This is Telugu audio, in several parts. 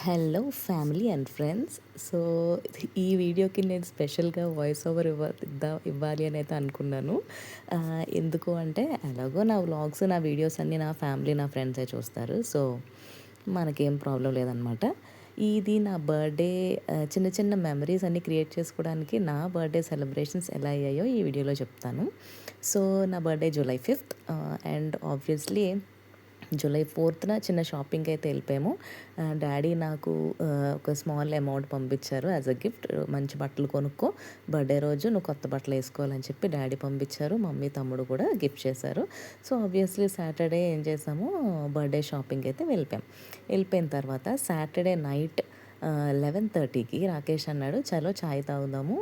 Hello family and friends. So ఈ వీడియోకి నేను స్పెషల్గా వాయిస్ ఓవర్ ఇవ్వాలి అని అయితే అనుకున్నాను. ఎందుకు అంటే ఎలాగో నా వ్లాగ్స్ నా వీడియోస్ అన్నీ నా ఫ్యామిలీ నా ఫ్రెండ్సే చూస్తారు. సో మనకేం ప్రాబ్లం లేదనమాట. ఇది నా బర్త్డే చిన్న చిన్న మెమరీస్ అన్నీ క్రియేట్ చేసుకోవడానికి నా బర్త్డే సెలబ్రేషన్స్ ఎలా అయ్యాయో ఈ వీడియోలో చెప్తాను. సో నా birthday July 5th and obviously July 4th చిన్న షాపింగ్కి అయితే వెళ్ళిపోయాము. డాడీ నాకు ఒక స్మాల్ అమౌంట్ పంపించారు యాజ్ అ గిఫ్ట్. మంచి బట్టలు కొనుక్కో, బర్త్డే రోజు నువ్వు కొత్త బట్టలు వేసుకోవాలని చెప్పి డాడీ పంపించారు. మమ్మీ తమ్ముడు కూడా గిఫ్ట్ చేశారు. సో ఆబ్వియస్లీ సాటర్డే ఏం చేసాము, బర్త్డే షాపింగ్ అయితే వెళ్ళిపోయిన తర్వాత సాటర్డే నైట్ 11:30కి రాకేష్ అన్నాడు, చలో చాయ్ తాగుదాము,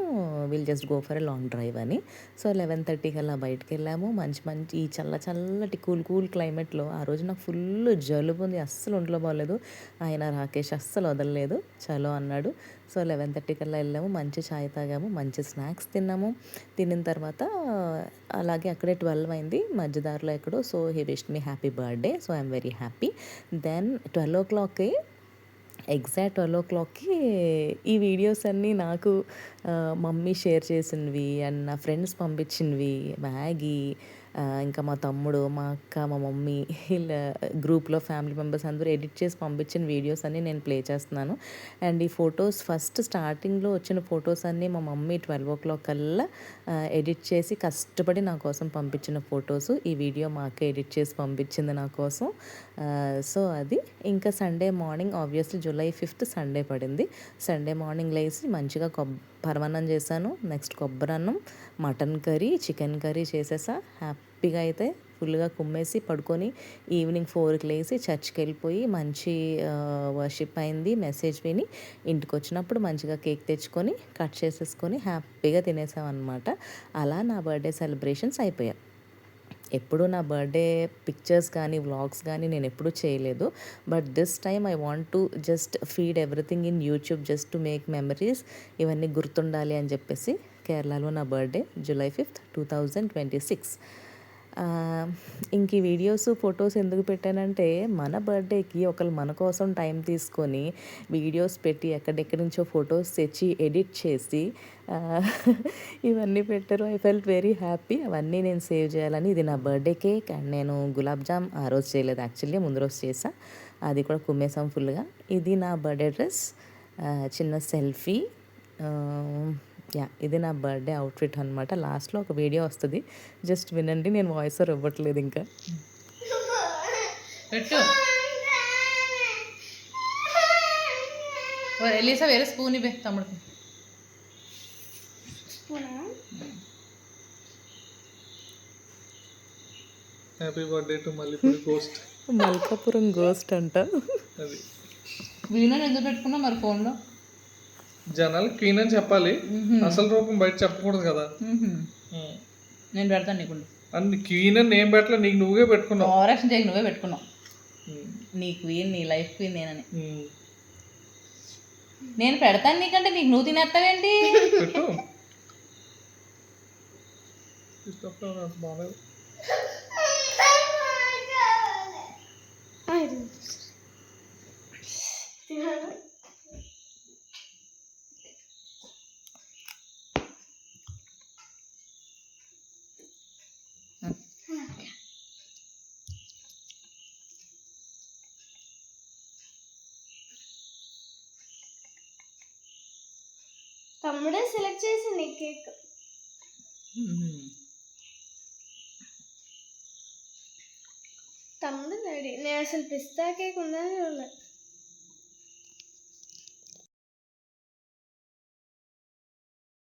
will just go for a long drive అని. సో 11:30కి అలా బయటకు వెళ్ళాము. మంచి ఈ చల్లటి కూల్ క్లైమేట్లో ఆ రోజు నాకు ఫుల్ జలుబు ఉంది, అస్సలు ఒంట్లో బాగోలేదు. ఆయన రాకేష్ అస్సలు వదలలేదు, చలో అన్నాడు. సో 11:30 కల్లా వెళ్ళాము, మంచి చాయ్ తాగాము, మంచి స్నాక్స్ తిన్నాము. తినిన తర్వాత అలాగే అక్కడే 12 అయింది, మధ్యదారిలో ఎక్కడో. So he wished me happy birthday. So I'm very happy. Then 12 o'clockకి ఎగ్జాక్ట్ 12 o'clockకి ఈ వీడియోస్ అన్నీ నాకు మమ్మీ షేర్ చేసినవి అండ్ నా ఫ్రెండ్స్ పంపించినవి, మ్యాగీ, ఇంకా మా తమ్ముడు, మా అక్క, మా మమ్మీ, ఇలా గ్రూప్లో ఫ్యామిలీ మెంబర్స్ అందరూ ఎడిట్ చేసి పంపించిన వీడియోస్ అన్నీ నేను ప్లే చేస్తున్నాను. అండ్ ఈ ఫొటోస్ ఫస్ట్ స్టార్టింగ్లో వచ్చిన ఫొటోస్ అన్నీ మా మమ్మీ 12 o'clock కల్లా ఎడిట్ చేసి కష్టపడి నా కోసం పంపించిన ఫొటోస్. ఈ వీడియో మా అక్క ఎడిట్ చేసి పంపించింది నా కోసం. సో అది ఇంకా Sunday morning, obviously July 5th Sunday పడింది. సండే మార్నింగ్ లేచి మంచిగా పరమాన్నం చేశాను, నెక్స్ట్ కొబ్బరన్నం, మటన్ కర్రీ, చికెన్ కర్రీ చేసేసా. హ్యాపీగా అయితే ఫుల్గా కుమ్మేసి పడుకొని ఈవినింగ్ 4కి లేచి చర్చ్కి వెళ్ళిపోయి మంచి వర్షిప్ అయింది. మెసేజ్ విని ఇంటికి వచ్చినప్పుడు మంచిగా కేక్ తెచ్చుకొని కట్ చేసేసుకొని హ్యాపీగా తినేసామన్నమాట. అలా నా బర్త్డే సెలబ్రేషన్స్ అయిపోయాయి. ఎప్పుడు నా బర్త్డే పిక్చర్స్ కానీ వ్లాగ్స్ కానీ నేను ఎప్పుడూ చేయలేదు. But this time I want to just feed everything in YouTube just to make memories. ఇవన్నీ గుర్తుండాలి అని చెప్పేసి కేరళలో నా బర్త్డే జూలై 5th 2026. ఇంక ఈ వీడియోస్ ఫొటోస్ ఎందుకు పెట్టానంటే, మన బర్త్డేకి ఒకళ్ళు మన కోసం టైం తీసుకొని వీడియోస్ పెట్టి ఎక్కడెక్కడి నుంచో ఫొటోస్ తెచ్చి ఎడిట్ చేసి ఇవన్నీ పెట్టారు. I felt very happy. అవన్నీ నేను సేవ్ చేయాలని. ఇది నా బర్త్డే కేక్ అండ్ నేను గులాబ్ జామ్ ఆ రోజు చేయలేదు, యాక్చువల్లీ ముందు రోజు చేసా, అది కూడా కుమ్మేసాం ఫుల్గా. ఇది నా బర్త్డే డ్రెస్, చిన్న సెల్ఫీ. ఇది నా బర్త్డే అవుట్ఫిట్ అనమాట. లాస్ట్లో ఒక వీడియో వస్తుంది, జస్ట్ వినండి. నేను వాయిస్ ఓవర్ ఇవ్వట్లేదు ఇంకా. పెట్టు ఎలీసా, వేరే స్పూన్ ఇవే తమ్ముడికి. Happy birthday to Mallipuram ghost. Malkapuram ghost అంట. అది వీణని ఎందుకు పెట్టుకున్నా మరి ఫోన్లో? జనాలు క్వీన్ అని చెప్పాలి, అసలు రూపం బయట చెప్పకూడదు కదా. నేను పెడతాను నీకు. అన్ని క్వీన్ అని నేను పెట్టలే, నీకు నువ్వే పెట్టుకున్నావు. ఆపరేషన్ చేయక నువ్వే పెట్టుకున్నావు. నీ క్వీన్, నీ లైఫ్ క్వీన్ నేనని. నేను పెడతాను నీకంటే నీకు నువ్వు తినేస్తావేంటి? పెట్టు. బాగాలేదు. తమ్ముడే సెలెక్ట్ చేసింది కేక్. తమ్ముడు రెడీ. నేను అసలు పిస్తా కేక్ ఉందని చూడలేదు.